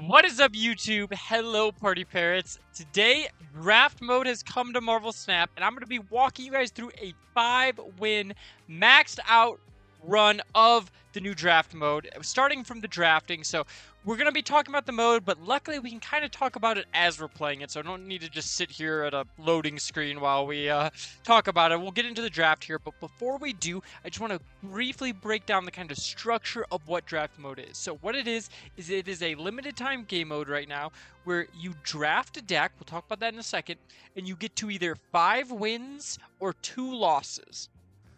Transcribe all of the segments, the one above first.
What is up, YouTube? Hello, Party Parrots. Today, draft mode has come to Marvel Snap, and I'm going to be walking you guys through a 5-win maxed out run of the new draft mode, starting from the drafting. So we're going to be talking about the mode, but luckily we can kind of talk about it as we're playing it, so I don't need to just sit here at a loading screen while we talk about it. We'll get into the draft here, but before we do, I just want to briefly break down the kind of structure of what draft mode is. So what it is it is a limited time game mode right now where you draft a deck, we'll talk about that in a second, and you get to either 5 wins or 2 losses.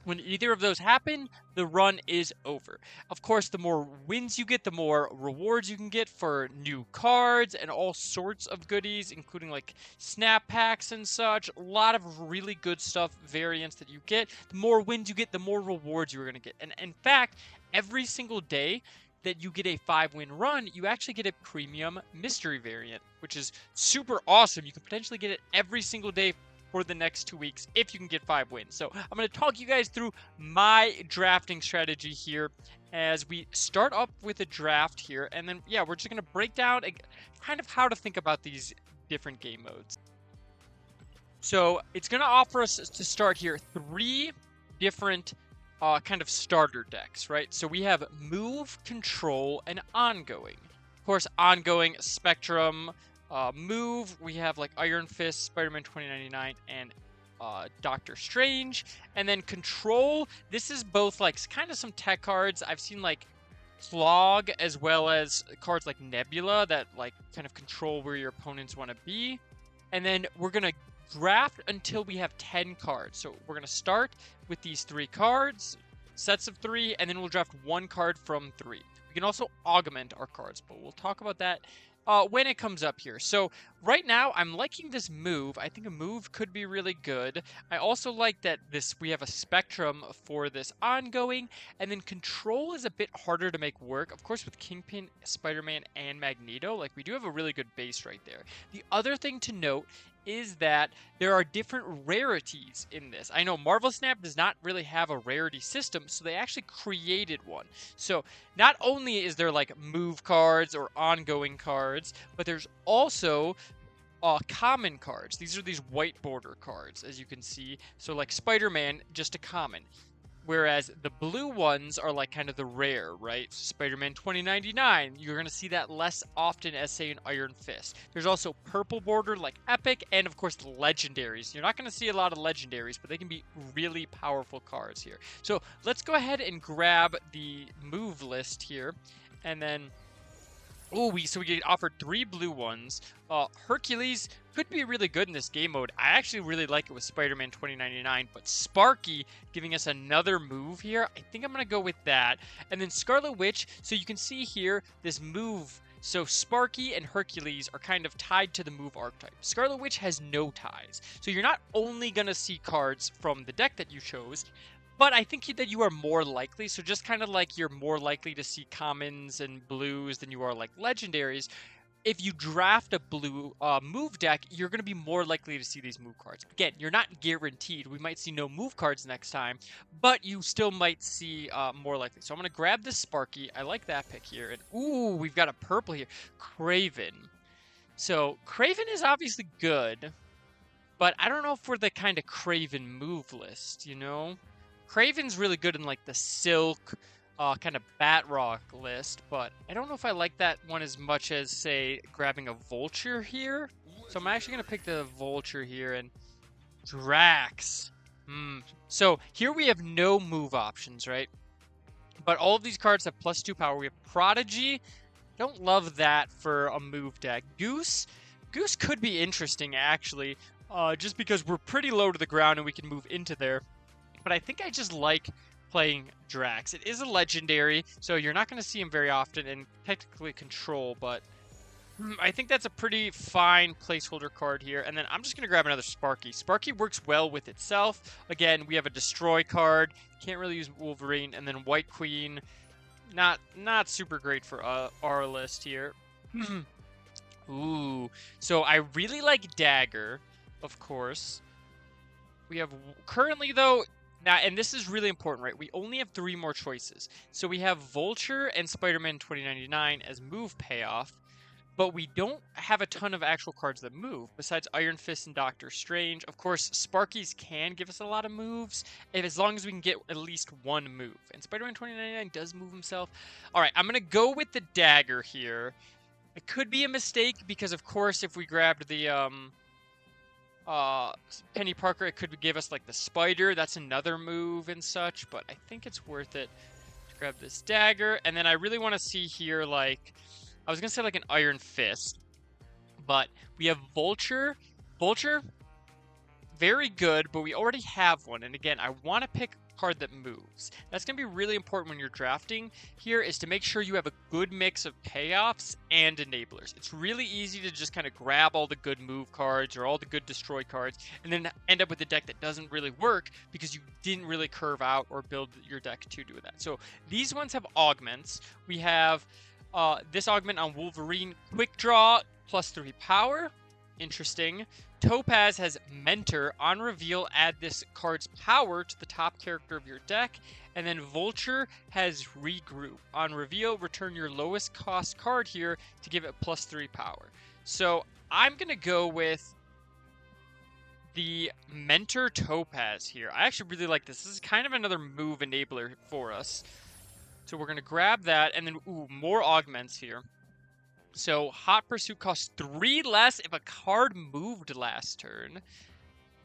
When either of those happen, the run is over. Of course, the more wins you get, the more rewards you can get for new cards and all sorts of goodies, including like snap packs and such. A lot of really good stuff, variants that you get. The more wins you get, the more rewards you're going to get. And in fact, every single day that you get a 5-win run, you actually get a premium mystery variant, which is super awesome. You can potentially get it every single day for the next 2 weeks if you can get 5 wins. So I'm going to talk you guys through my drafting strategy here as we start up with a draft here, and then we're just going to break down kind of how to think about these different game modes. So it's going to offer us to start here 3 different kind of starter decks, right? So we have Move, Control, and Ongoing. Of course, Ongoing, Spectrum. Move, we have like Iron Fist, Spider-Man 2099, and Doctor Strange. And then Control, this is both like kind of some tech cards. I've seen like Clog as well as cards like Nebula that like kind of control where your opponents want to be. And then we're going to draft until we have 10 cards. So we're going to start with these 3 cards, sets of 3, and then we'll draft 1 card from 3. We can also augment our cards, but we'll talk about that when it comes up here. So right now I'm liking this move. I think a move could be really good. I also like that we have a spectrum for this ongoing, and then control is a bit harder to make work. Of course, with Kingpin, Spider-Man, and Magneto, like we do have a really good base right there. The other thing to note is that there are different rarities in this. I know Marvel Snap does not really have a rarity system, so they actually created one. So not only is there like move cards or ongoing cards, but there's also common cards. These are these white border cards, as you can see. So like Spider-Man, just a common. Whereas the blue ones are like kind of the rare, right? Spider-Man 2099, you're going to see that less often as, say, an Iron Fist. There's also purple border like Epic, and of course legendaries. You're not going to see a lot of legendaries, but they can be really powerful cards here. So let's go ahead and grab the move list here, and then so we get offered 3 blue ones. Hercules could be really good in this game mode. I actually really like it with Spider-Man 2099, but Sparky giving us another move here. I think I'm going to go with that. And then Scarlet Witch, so you can see here this move. So Sparky and Hercules are kind of tied to the move archetype. Scarlet Witch has no ties. So you're not only going to see cards from the deck that you chose, but I think that you are more likely, so just kind of like you're more likely to see commons and blues than you are like legendaries. If you draft a blue move deck, you're going to be more likely to see these move cards. Again, you're not guaranteed. We might see no move cards next time, but you still might see more likely. So I'm going to grab this Sparky. I like that pick here. And ooh, we've got a purple here. Kraven. So Kraven is obviously good, but I don't know if we're the kind of Kraven move list, you know? Kraven's really good in like the Silk kind of Batrock list, but I don't know if I like that one as much as, say, grabbing a Vulture here. So I'm actually going to pick the Vulture here, and Drax. So here we have no move options, right? But all of these cards have +2 power. We have Prodigy. Don't love that for a move deck. Goose could be interesting, actually, just because we're pretty low to the ground and we can move into there. But I think I just like playing Drax. It is a legendary, so you're not going to see him very often, and technically control, but I think that's a pretty fine placeholder card here. And then I'm just going to grab another Sparky. Sparky works well with itself. Again, we have a Destroy card. Can't really use Wolverine. And then White Queen. Not super great for our list here. Ooh. So I really like Dagger, of course. We have currently, though, now, and this is really important, right? We only have 3 more choices. So we have Vulture and Spider-Man 2099 as move payoff. but we don't have a ton of actual cards that move, besides Iron Fist and Doctor Strange. Of course, Sparkies can give us a lot of moves, as long as we can get at least one move. And Spider-Man 2099 does move himself. Alright, I'm going to go with the dagger here. It could be a mistake, because of course, if we grabbed the Penny Parker, it could give us like the spider. That's another move and such, but I think it's worth it to grab this dagger. And then I really want to see here, like, I was gonna say like an Iron Fist, but we have Vulture. Vulture, very good, but we already have one. And again, I want to pick a card that moves. That's gonna be really important when you're drafting here, is to make sure you have a good mix of payoffs and enablers. It's really easy to just kind of grab all the good move cards or all the good destroy cards and then end up with a deck that doesn't really work because you didn't really curve out or build your deck to do that. So these ones have augments. We have this augment on Wolverine, quick draw, +3 power. Interesting. Topaz has Mentor. On reveal, add this card's power to the top character of your deck. And then Vulture has Regroup. On reveal, return your lowest cost card here to give it +3 power. So I'm going to go with the Mentor Topaz here. I actually really like this. This is kind of another move enabler for us. So we're going to grab that, and then, ooh, more augments here. So Hot Pursuit costs 3 less if a card moved last turn.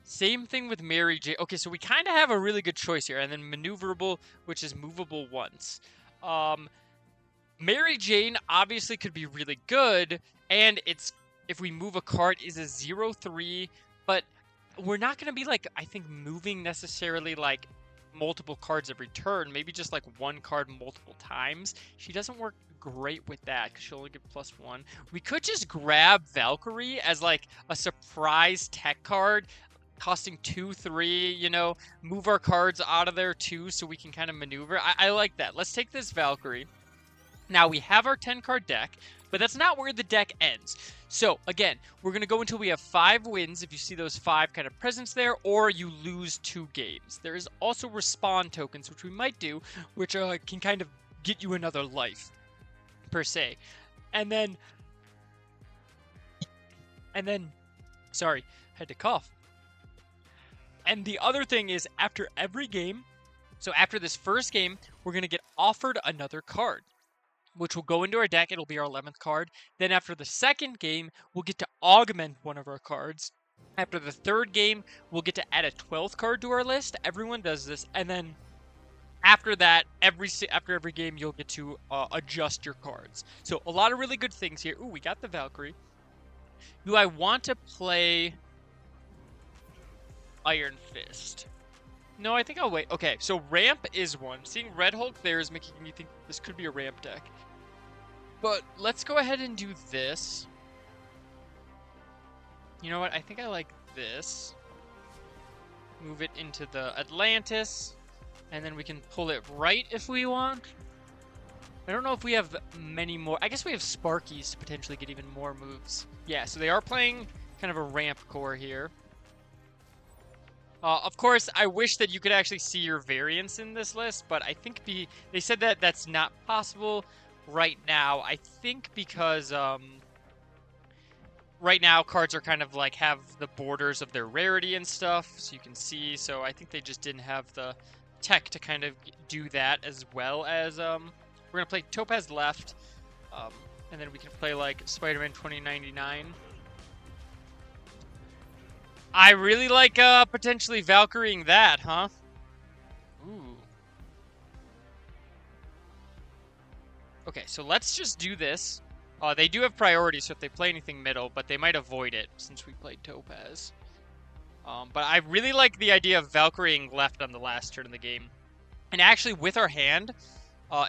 Same thing with Mary Jane. Okay, so we kind of have a really good choice here. And then Maneuverable, which is movable once. Mary Jane obviously could be really good, and it's, if we move a card, is a 0/3, but we're not going to be, like, I think, moving necessarily, like, multiple cards every turn, maybe just like one card multiple times. She doesn't work great with that because she'll only get +1. We could just grab Valkyrie as like a surprise tech card, costing 2/3, you know, move our cards out of there too so we can kind of maneuver. I like that. Let's take this Valkyrie. Now we have our 10 card deck, but that's not where the deck ends. So again, we're going to go until we have 5 wins, if you see those 5 kind of presents there, or you lose 2 games. There is also respawn tokens, which we might do, which can kind of get you another life, per se. And then, sorry, had to cough. And the other thing is, after every game, so after this first game, we're going to get offered another card, which will go into our deck. It'll be our 11th card. Then after the second game, we'll get to augment one of our cards. After the third game, we'll get to add a 12th card to our list. Everyone does this. And then after that, after every game, you'll get to adjust your cards. So a lot of really good things here. Ooh, we got the Valkyrie. Do I want to play Iron Fist? No, I think I'll wait. Okay, so ramp is one. Seeing Red Hulk there is making me think this could be a ramp deck. But let's go ahead and do this. You know what? I think I like this. Move it into the Atlantis. And then we can pull it right if we want. I don't know if we have many more. I guess we have Sparkies to potentially get even more moves. Yeah, so they are playing kind of a ramp core here. Of course, I wish that you could actually see your variants in this list, but I think they said that that's not possible right now. I think because right now cards are kind of like have the borders of their rarity and stuff, so you can see. So I think they just didn't have the tech to kind of do that, as well as we're gonna play Topaz left, and then we can play like Spider-Man 2099. I really like potentially Valkyrieing that, huh? Ooh. Okay, so let's just do this. They do have priority, so if they play anything middle, but they might avoid it since we played Topaz. But I really like the idea of Valkyrieing left on the last turn of the game. And actually, with our hand,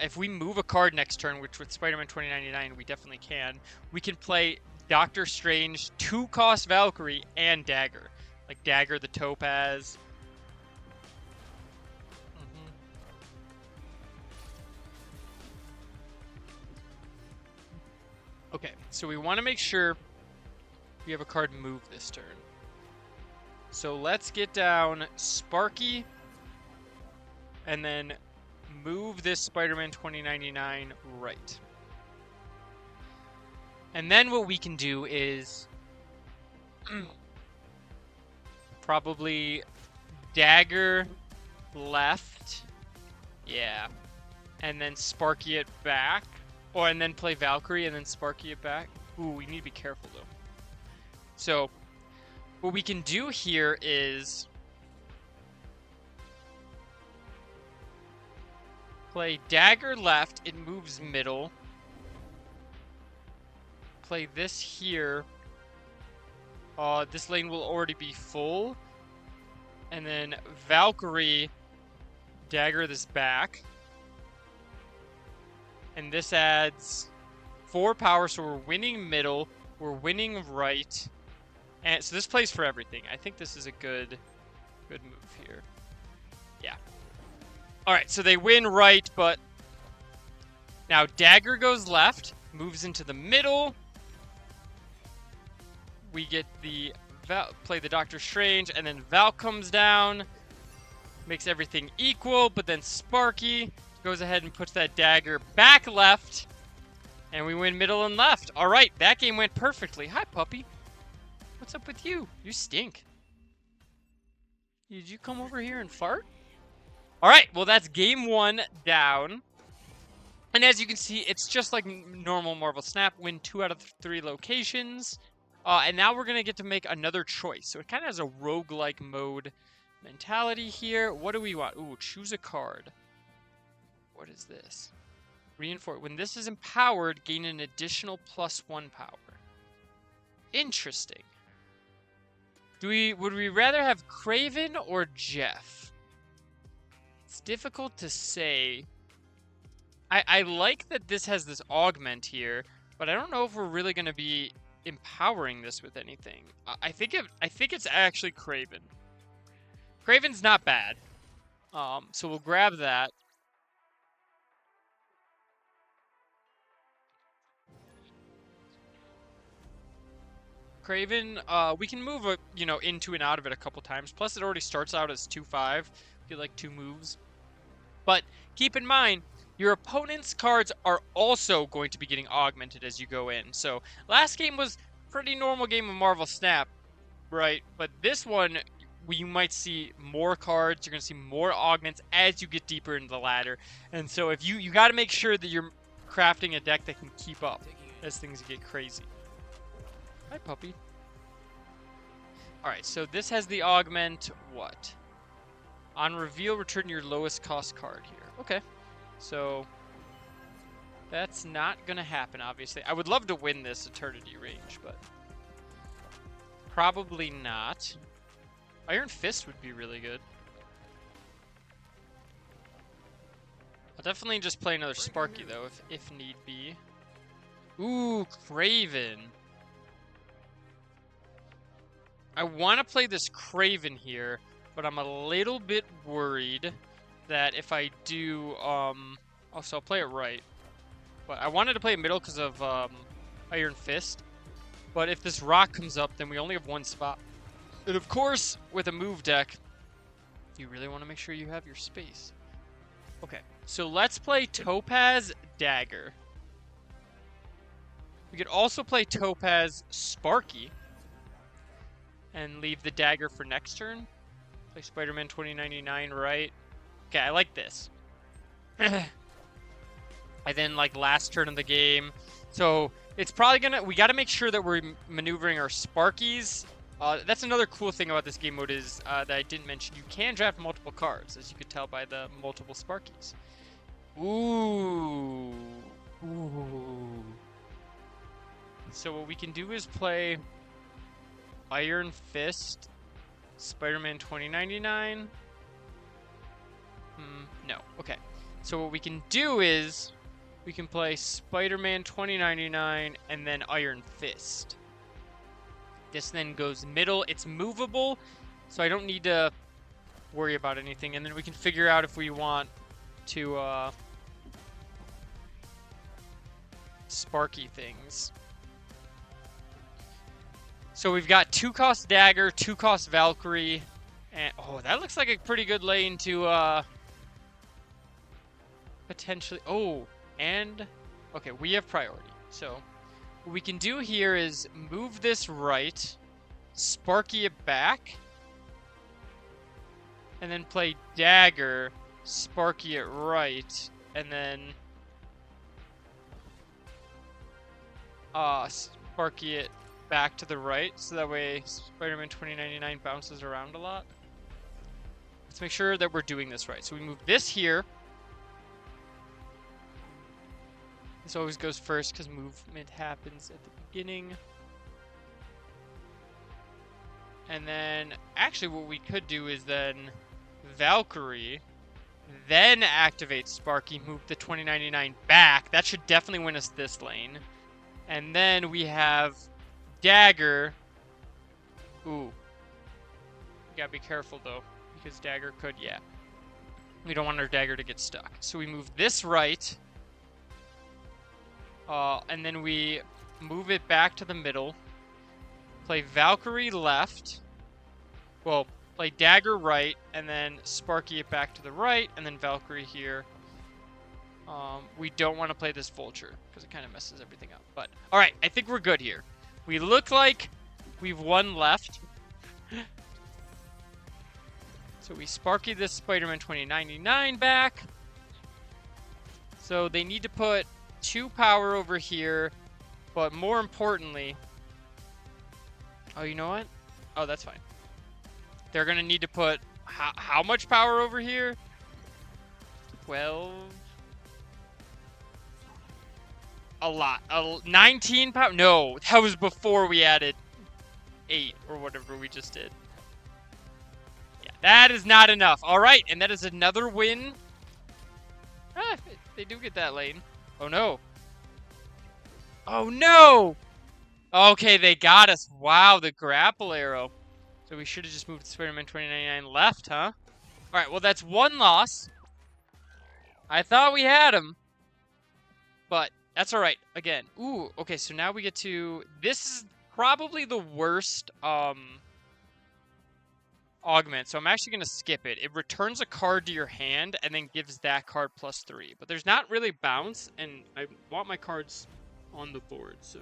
if we move a card next turn, which with Spider-Man 2099 we definitely can, we can play Doctor Strange, 2-cost Valkyrie, and Dagger. Like Dagger, the Topaz. Okay, so we want to make sure we have a card move this turn. So let's get down Sparky, and then move this Spider-Man 2099 right. And then what we can do is probably dagger left. Yeah. And then Sparky it back. Or and then play Valkyrie and then Sparky it back. Ooh, we need to be careful though. So what we can do here is play dagger left, it moves middle. Play this here. This lane will already be full. And then Valkyrie dagger this back. And this adds 4 power, so we're winning middle, we're winning right. And so this plays for everything. I think this is a good move here. Yeah. Alright, so they win right, but now dagger goes left, moves into the middle. We get the play the Doctor Strange, and then Val comes down, makes everything equal, but then Sparky goes ahead and puts that dagger back left, and we win middle and left. All right, that game went perfectly. Hi, puppy. What's up with you? You stink. Did you come over here and fart? All right, well, that's game 1 down. And as you can see, it's just like normal Marvel Snap. Win 2 out of 3 locations. And now we're going to get to make another choice. So it kind of has a roguelike mode mentality here. What do we want? Ooh, choose a card. What is this? Reinforce. When this is empowered, gain an additional +1 power. Interesting. Would we rather have Kraven or Jeff? It's difficult to say. I like that this has this augment here, but I don't know if we're really going to be empowering this with anything. I think it's actually Kraven. Kraven's not bad. So we'll grab that. Kraven, we can move into and out of it a couple times. Plus, it already starts out as 2/5. Get like 2 moves. But keep in mind, your opponent's cards are also going to be getting augmented as you go in. So last game was pretty normal game of Marvel Snap, right? But this one, you might see more cards. You're going to see more augments as you get deeper into the ladder. And so if you got to make sure that you're crafting a deck that can keep up as things get crazy. Hi, puppy. Alright, so this has the augment, what? On reveal, return your lowest cost card here. Okay. So that's not going to happen, obviously. I would love to win this Eternity range, but probably not. Iron Fist would be really good. I'll definitely just play another Sparky, though, if need be. Ooh, Kraven. I want to play this Kraven here, but I'm a little bit worried that if I do, also I'll play it right. But I wanted to play it middle because of Iron Fist. But if this rock comes up, then we only have 1 spot. And of course, with a move deck, you really want to make sure you have your space. Okay, so let's play Topaz Dagger. We could also play Topaz Sparky and leave the dagger for next turn. Play Spider-Man 2099, right? Okay, I like this. And then, like, last turn of the game. So, it's probably gonna... We gotta make sure that we're maneuvering our Sparkies. That's another cool thing about this game mode is, that I didn't mention. You can draft multiple cards, as you could tell by the multiple Sparkies. Ooh. Ooh. So what we can do is play Iron Fist, Spider-Man 2099. No. Okay. So what we can do is we can play Spider-Man 2099 and then Iron Fist. This then goes middle. It's movable, so I don't need to worry about anything. And then we can figure out if we want to Sparky things. So we've got 2-cost Dagger, 2-cost Valkyrie, and oh, that looks like a pretty good lane to potentially. Oh, and okay, we have priority, so What we can do here is move this right, Sparky it back, and then play Dagger, Sparky it right, and then Sparky it back to the right, so that way Spider-Man 2099 bounces around a lot. Let's make sure that we're doing this right. So we move this here. This always goes first because movement happens at the beginning. And then, actually what we could do is then Valkyrie, then activate Sparky, move the 2099 back. That should definitely win us this lane. And then we have Dagger. Ooh. You gotta be careful though, because Dagger could, yeah. We don't want our Dagger to get stuck. So we move this right. And then we move it back to the middle. Play Valkyrie left. Well, play Dagger right, and then Sparky it back to the right, and then Valkyrie here. We don't want to play this Vulture, because it kind of messes everything up. But, alright, I think we're good here. We look like we've won left. So we Sparky this Spider-Man 2099 back. So they need to put 2 power over here, but more importantly... Oh, you know what? Oh, that's fine. They're going to need to put how much power over here? 12... A lot. 19 power? No, that was before we added 8 or whatever we just did. Yeah, that is not enough. All right, and that is another win. Ah, they do get that lane. Oh, no. Oh, no! Okay, they got us. Wow, the grapple arrow. So we should have just moved Spider-Man 2099 left, huh? All right, well, that's 1 loss. I thought we had him. But that's all right. Again. Ooh, okay, so now we get to... This is probably the worst augment, so I'm actually going to skip it. It returns a card to your hand and then gives that card +3. But there's not really bounce, and I want my cards on the board, so...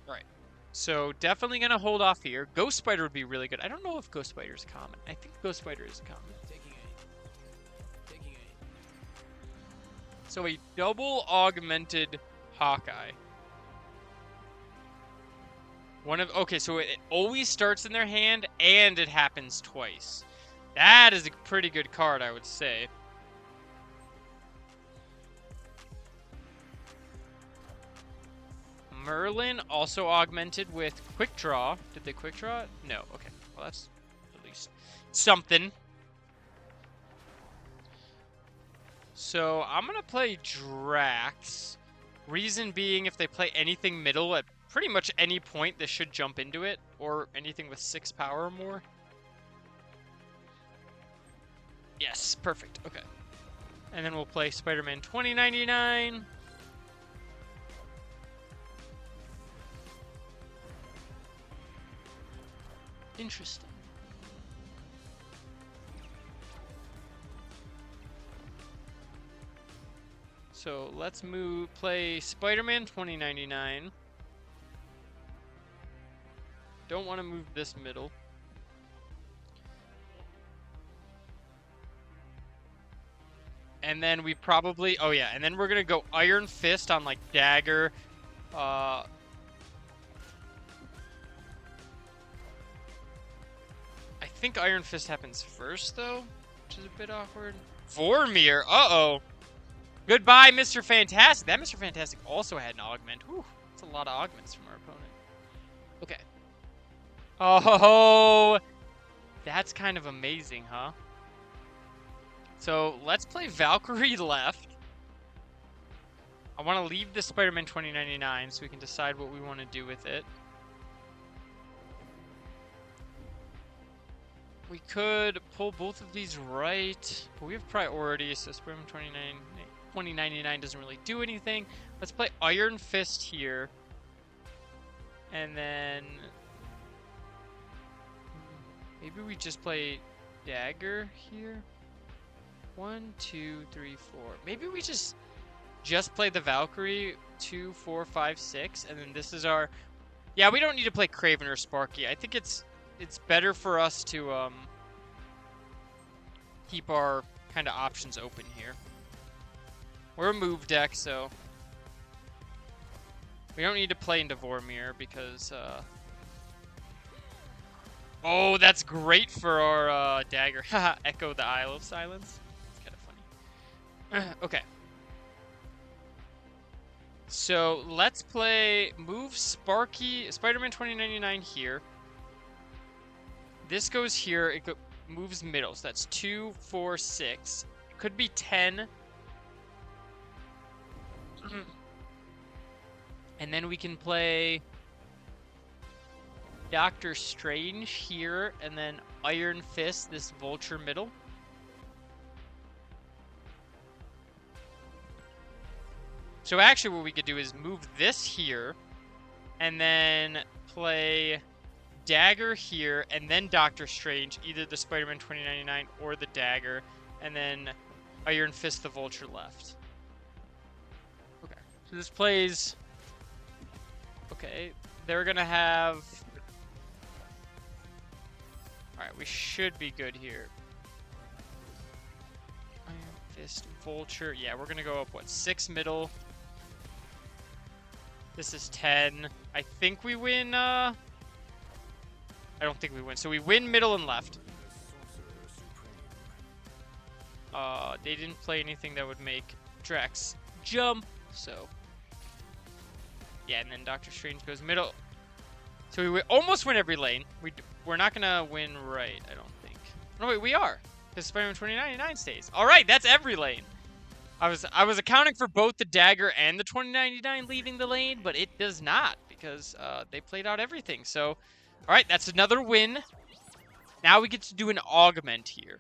Alright. So definitely going to hold off here. Ghost Spider would be really good. I don't know if Ghost Spider is common. I think Ghost Spider is common. So a double augmented Hawkeye. Okay, so it always starts in their hand and it happens twice. That is a pretty good card, I would say. Merlin also augmented with Quick Draw. Did they Quick Draw it? No. Okay. Well, that's at least something. So I'm going to play Drax. Reason being, if they play anything middle at pretty much any point, they should jump into it. Or anything with 6 power or more. Yes, perfect. Okay. And then we'll play Spider-Man 2099. Interesting. So let's play Spider-Man 2099. Don't want to move this middle. And then we probably, oh yeah, and then we're going to go Iron Fist on like Dagger. I think Iron Fist happens first though, which is a bit awkward. Vormir, uh-oh. Goodbye, Mr. Fantastic. That Mr. Fantastic also had an augment. Whew, that's a lot of augments from our opponent. Okay. Oh, that's kind of amazing, huh? So let's play Valkyrie left. I want to leave the Spider-Man 2099 so we can decide what we want to do with it. We could pull both of these right, but we have priority, so Spider-Man 2099 doesn't really do anything. Let's play Iron Fist here. And then... maybe we just play Dagger here? 1, 2, 3, 4. Maybe we just play the Valkyrie 2, 4, 5, 6, and then this is our. Yeah, we don't need to play Kraven or Sparky. I think it's better for us to keep our kind of options open here. We're a move deck, so we don't need to play into Vormir because oh, that's great for our dagger. Haha, Echo the Isle of Silence. It's kind of funny. Okay. So let's move Sparky, Spider-Man 2099 here. This goes here, it moves middle, so that's 2, 4, 6. It could be 10. And then we can play Doctor Strange here, and then Iron Fist, this Vulture middle. So actually what we could do is move this here, and then play Dagger here, and then Doctor Strange, either the Spider-Man 2099 or the Dagger, and then Iron Fist the Vulture left. Okay, so this plays... Okay, they're gonna have... Alright, we should be good here. Iron Fist, Vulture. Yeah, we're gonna go up, what, 6 middle. This is 10. I think we win, I don't think we win. So we win middle and left. They didn't play anything that would make Drax jump, so... Yeah, and then Doctor Strange goes middle. So we almost win every lane. We're not gonna win right, I don't think. No, wait, we are. Because Spider-Man 2099 stays. Alright, that's every lane. I was accounting for both the Dagger and the 2099 leaving the lane, but it does not, because they played out everything. So, alright, that's another win. Now we get to do an augment here.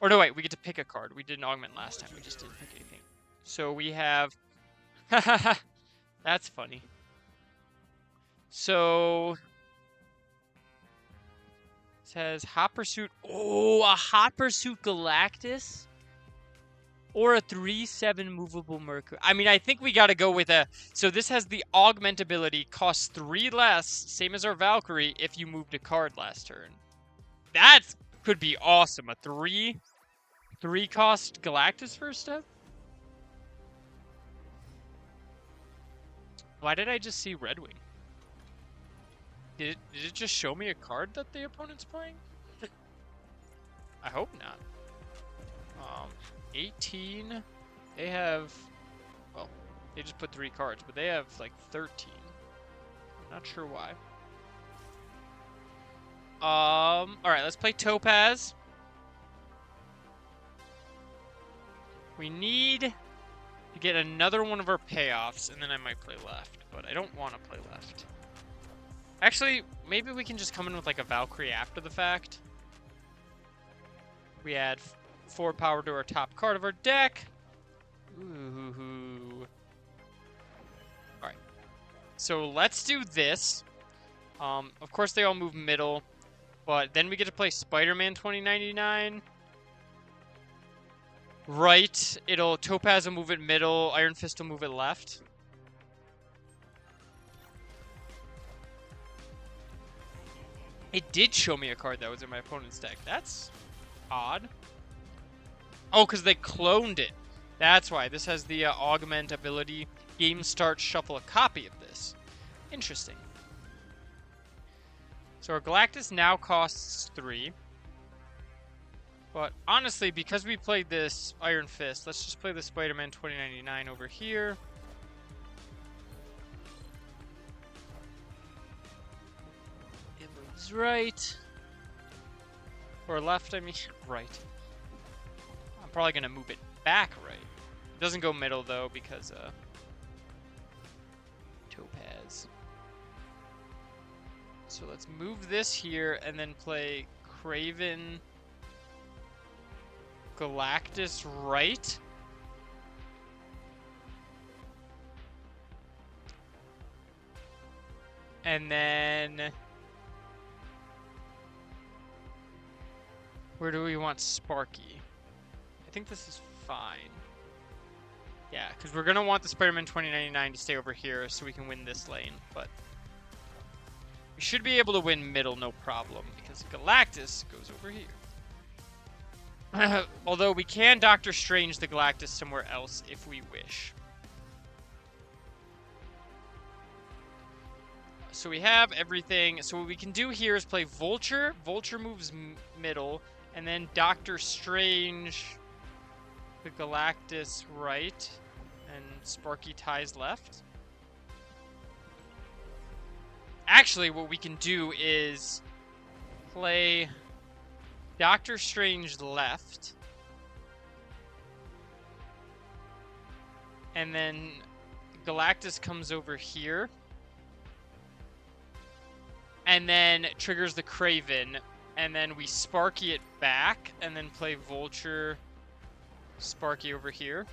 Or no, wait, we get to pick a card. We did an augment last time. We just didn't pick anything. So we have... That's funny. So... It says Hot Pursuit. Oh, a Hot Pursuit Galactus? Or a 3/7 movable Mercury. I mean, I think we gotta go with a... So this has the augment ability, costs 3 less, same as our Valkyrie, if you moved a card last turn. That could be awesome. A 3 cost Galactus first step? Why did I just see Red Wing? Did it just show me a card that the opponent's playing? I hope not. 18. They have... Well, they just put 3 cards, but they have like 13. Not sure why. Alright, let's play Topaz. We need to get another one of our payoffs, and then I might play left, but I don't want to play left. Actually, maybe we can just come in with like a Valkyrie after the fact. We add 4 power to our top card of our deck. Ooh. Alright. So let's do this. Of course they all move middle, but then we get to play Spider-Man 2099. Right, Topaz will move it middle, Iron Fist will move it left. It did show me a card that was in my opponent's deck. That's odd. Oh, because they cloned it. That's why. This has the augment ability. Game start, shuffle a copy of this. Interesting. So our Galactus now costs 3. But honestly, because we played this Iron Fist, let's just play the Spider-Man 2099 over here. It moves right. Or left, I mean. Right. I'm probably going to move it back right. It doesn't go middle, though, because Topaz. So let's move this here and then play Kraven... Galactus right. And then... Where do we want Sparky? think this is fine. Yeah, because we're going to want the Spider-Man 2099 to stay over here so we can win this lane, but we should be able to win middle no problem, because Galactus goes over here. Although we can Doctor Strange the Galactus somewhere else if we wish. So we have everything. So what we can do here is play Vulture. Vulture moves middle, and then Doctor Strange the Galactus right, and Sparky ties left. Actually, what we can do is play Doctor Strange left, and then Galactus comes over here, and then triggers the Kraven, and then we Sparky it back, and then play Vulture, Sparky over here.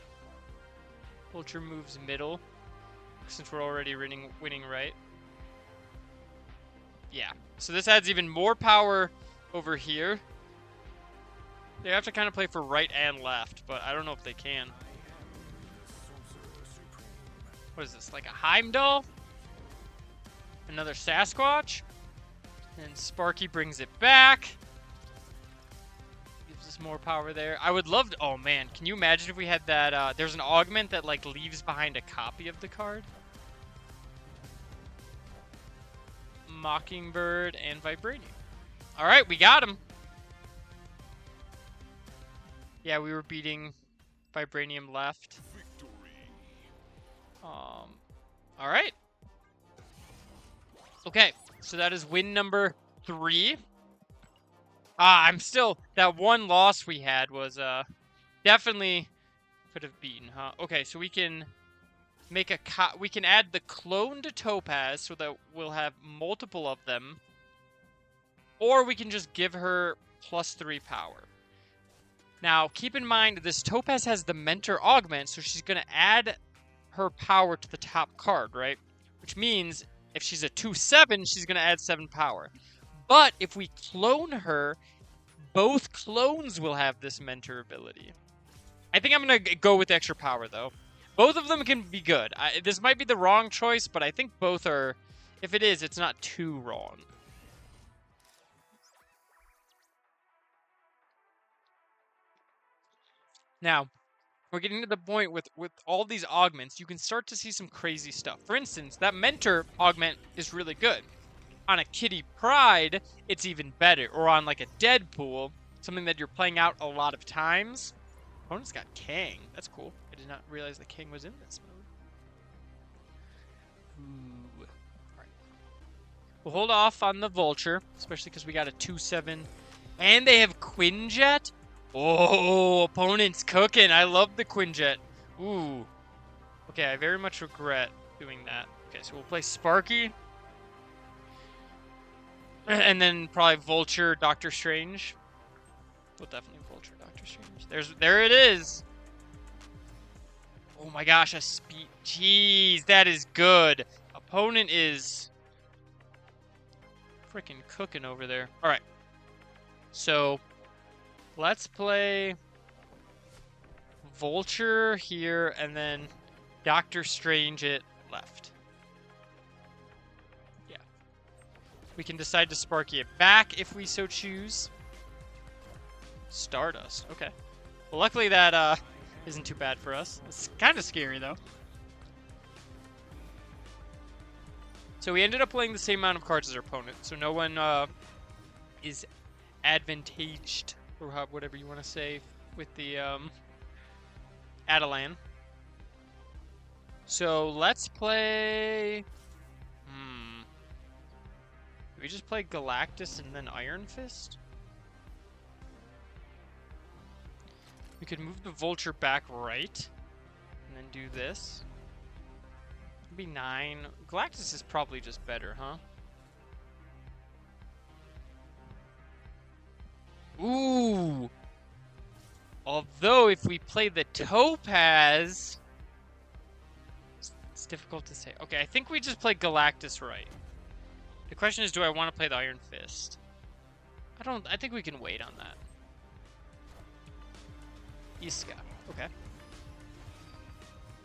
Vulture moves middle, since we're already winning right. Yeah, so this adds even more power over here. They have to kind of play for right and left, but I don't know if they can. What is this, like a Heimdall? Another Sasquatch? And Sparky brings it back. Gives us more power there. I would love to, oh man, can you imagine if we had that, there's an augment that like leaves behind a copy of the card? Mockingbird and Vibranium. Alright, we got him. Yeah, we were beating Vibranium left. Alright. Okay, so that is win number 3. I'm still, that one loss we had was, definitely could have beaten, huh? Okay, so we can make we can add the clone to Topaz so that we'll have multiple of them. Or we can just give her +3 power. Now, keep in mind, this Topaz has the Mentor Augment, so she's going to add her power to the top card, right? Which means if she's a 2/7, she's going to add 7 power. But if we clone her, both clones will have this Mentor ability. I think I'm going to go with extra power, though. Both of them can be good. This might be the wrong choice, but I think both are... If it is, it's not too wrong. Now, we're getting to the point with all these augments, you can start to see some crazy stuff. For instance, that Mentor augment is really good. On a Kitty Pryde, it's even better. Or on like a Deadpool, something that you're playing out a lot of times. Opponent's got Kang. That's cool. I did not realize that Kang was in this mode. Ooh. Alright. We'll hold off on the Vulture, especially because we got a 2/7. And they have Quinjet. Oh, opponent's cooking. I love the Quinjet. Ooh. Okay, I very much regret doing that. Okay, so we'll play Sparky. And then probably Vulture, Doctor Strange. We'll definitely Vulture, Doctor Strange. There it is. Oh my gosh, a speed. Jeez, that is good. Opponent is freaking cooking over there. All right. So let's play Vulture here and then Doctor Strange it left. Yeah. We can decide to Sparky it back if we so choose. Stardust. Okay. Well, luckily that isn't too bad for us. It's kind of scary though. So we ended up playing the same amount of cards as our opponent, so no one is advantaged, or whatever you want to say, with the Attilan. So let's play... Do we just play Galactus and then Iron Fist? We could move the Vulture back right, and then do this. It'd be 9. Galactus is probably just better, huh? Ooh! Although, if we play the Topaz... It's difficult to say. Okay, I think we just play Galactus right. The question is, do I want to play the Iron Fist? I think we can wait on that. Iska. Okay.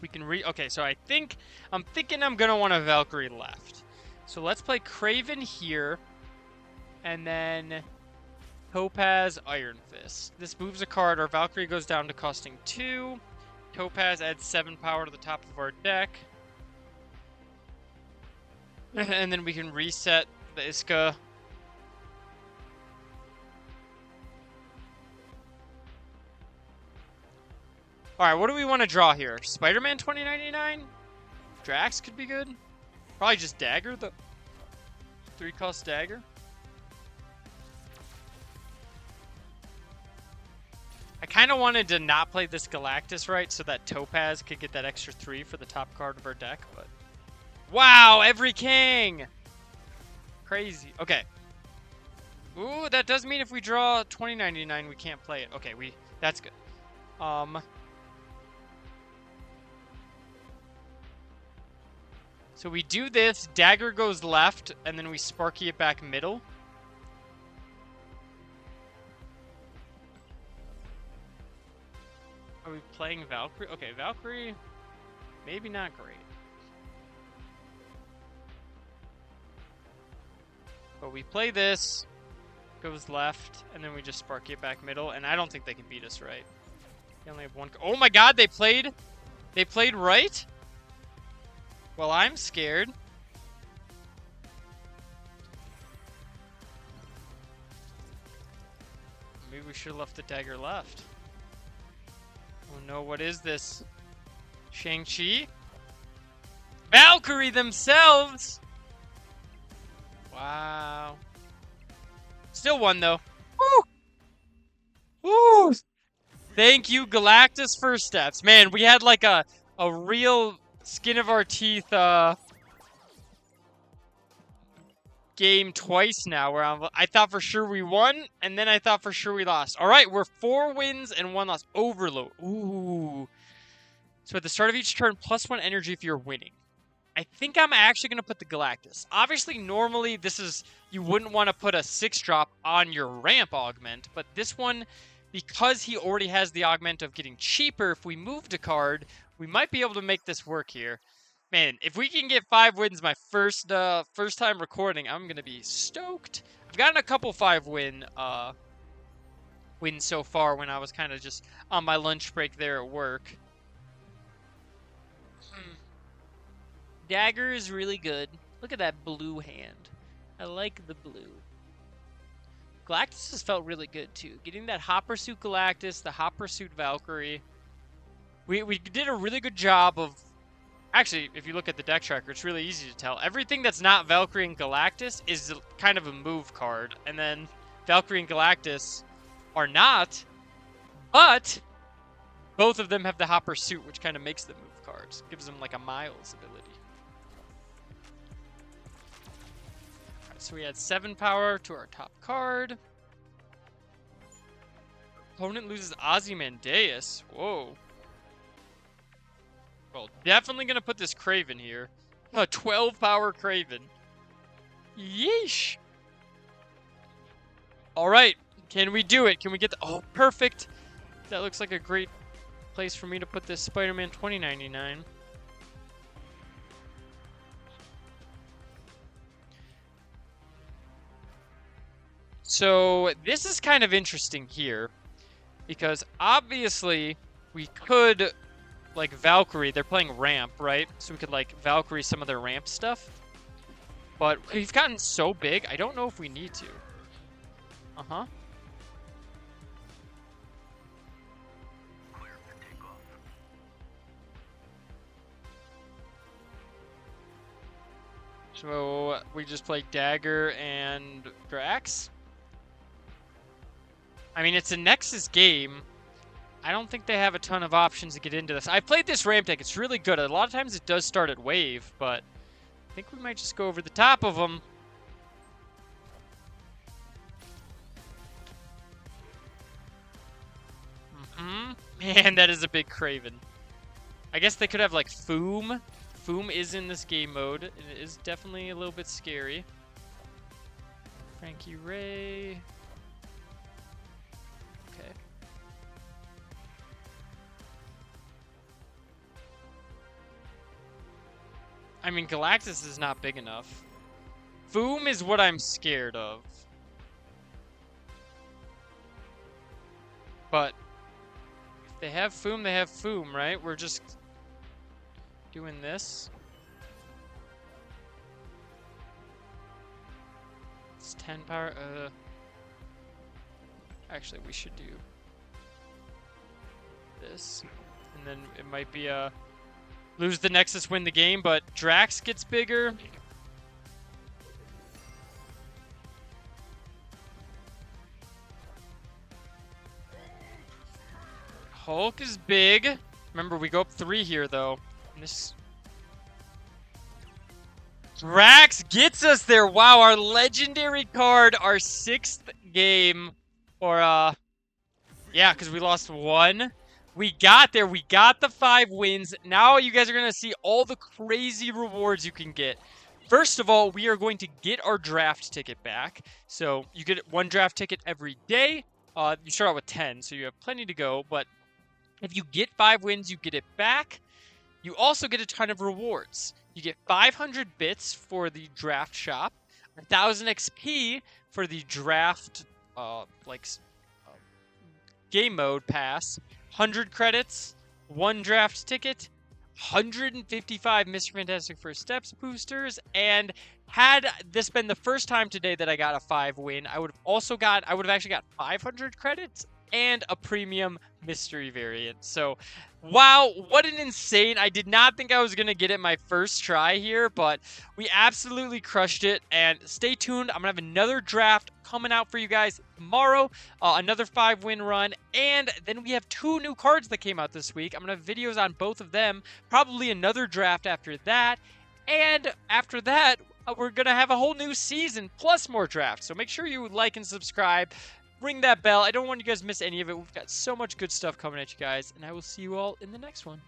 We can okay, so I'm thinking I'm gonna want a Valkyrie left. So let's play Kraven here. And then Topaz, Iron Fist. This moves a card. Our Valkyrie goes down to costing 2. Topaz adds 7 power to the top of our deck. And then we can reset the Iska. Alright, what do we want to draw here? Spider-Man 2099? Drax could be good. Probably just Dagger, the 3-cost Dagger. I kind of wanted to not play this Galactus right so that Topaz could get that extra 3 for the top card of our deck, but... Wow, every king! Crazy. Okay. Ooh, that does mean if we draw 2099, we can't play it. Okay, that's good. So we do this, Dagger goes left, and then we Sparky it back middle. Are we playing Valkyrie? Okay, Valkyrie, maybe not great. But we play this, goes left, and then we just Sparky it back middle, and I don't think they can beat us, right? They only have one. Oh my god, they played right? Well, I'm scared. Maybe we should have left the Dagger left. Oh no, what is this? Shang-Chi? Valkyrie themselves! Wow. Still won, though. Woo! Woo! Thank you, Galactus First Steps. Man, we had like a real skin of our teeth game twice now where I thought for sure we won, and then I thought for sure we lost. All right, we're 4 wins and 1 loss. Overload. Ooh. So at the start of each turn, +1 energy if you're winning. I think I'm actually going to put the Galactus. Obviously, normally you wouldn't want to put a 6-drop on your ramp augment, but this one, because he already has the augment of getting cheaper, if we moved a card, we might be able to make this work here. Man, if we can get 5 wins my first time recording, I'm going to be stoked. I've gotten a couple 5-win wins so far when I was kind of just on my lunch break there at work. Dagger is really good. Look at that blue hand. I like the blue. Galactus has felt really good too. Getting that Hot Pursuit Galactus, the Hot Pursuit Valkyrie. We did a really good job of... Actually, if you look at the deck tracker, it's really easy to tell. Everything that's not Valkyrie and Galactus is kind of a move card. And then Valkyrie and Galactus are not. But both of them have the Hot Pursuit, which kind of makes them move cards. Gives them like a Miles ability. So we add 7 power to our top card. Opponent loses Ozymandias. Whoa. Well, definitely going to put this Kraven here. A 12 power Kraven. Yeesh. Alright. Can we do it? Can we get the... Oh, perfect. That looks like a great place for me to put this Spider-Man 2099. So this is kind of interesting here, because obviously we could, like, Valkyrie, they're playing ramp, right? So we could, like, Valkyrie some of their ramp stuff. But we've gotten so big, I don't know if we need to. Uh-huh. So we just play Dagger and Drax. I mean, it's a Nexus game. I don't think they have a ton of options to get into this. I played this ramp deck. It's really good. A lot of times it does start at wave, but I think we might just go over the top of them. Man, that is a big Kraven. I guess they could have, like, Foom. Foom is in this game mode, and it is definitely a little bit scary. Frankie Ray. Okay. I mean, Galactus is not big enough. Foom is what I'm scared of. But if they have Foom, they have Foom, right? We're just doing this. It's 10 power. Actually, we should do this. And then it might be lose the Nexus, win the game, but Drax gets bigger. Hulk is big. Remember, we go up 3 here, though. And this Drax gets us there. Wow, our legendary card, our 6th game. Or, yeah, because we lost 1. We got there. We got the 5 wins. Now you guys are going to see all the crazy rewards you can get. First of all, we are going to get our draft ticket back. So you get 1 draft ticket every day. You start out with 10, so you have plenty to go. But if you get 5 wins, you get it back. You also get a ton of rewards. You get 500 bits for the draft shop, 1,000 XP for the draft, game mode pass, 100 credits, 1 draft ticket, 155 Mr. Fantastic First Steps boosters, and had this been the first time today that I got a 5 win, I would have actually got 500 credits and a premium mystery variant. So, wow, what an insane. I did not think I was going to get it my first try here, but we absolutely crushed it. And stay tuned. I'm going to have another draft coming out for you guys tomorrow. Another 5-win run. And then we have 2 new cards that came out this week. I'm going to have videos on both of them. Probably another draft after that. And after that, we're going to have a whole new season plus more drafts. So make sure you like and subscribe. Ring that bell. I don't want you guys to miss any of it. We've got so much good stuff coming at you guys, and I will see you all in the next one.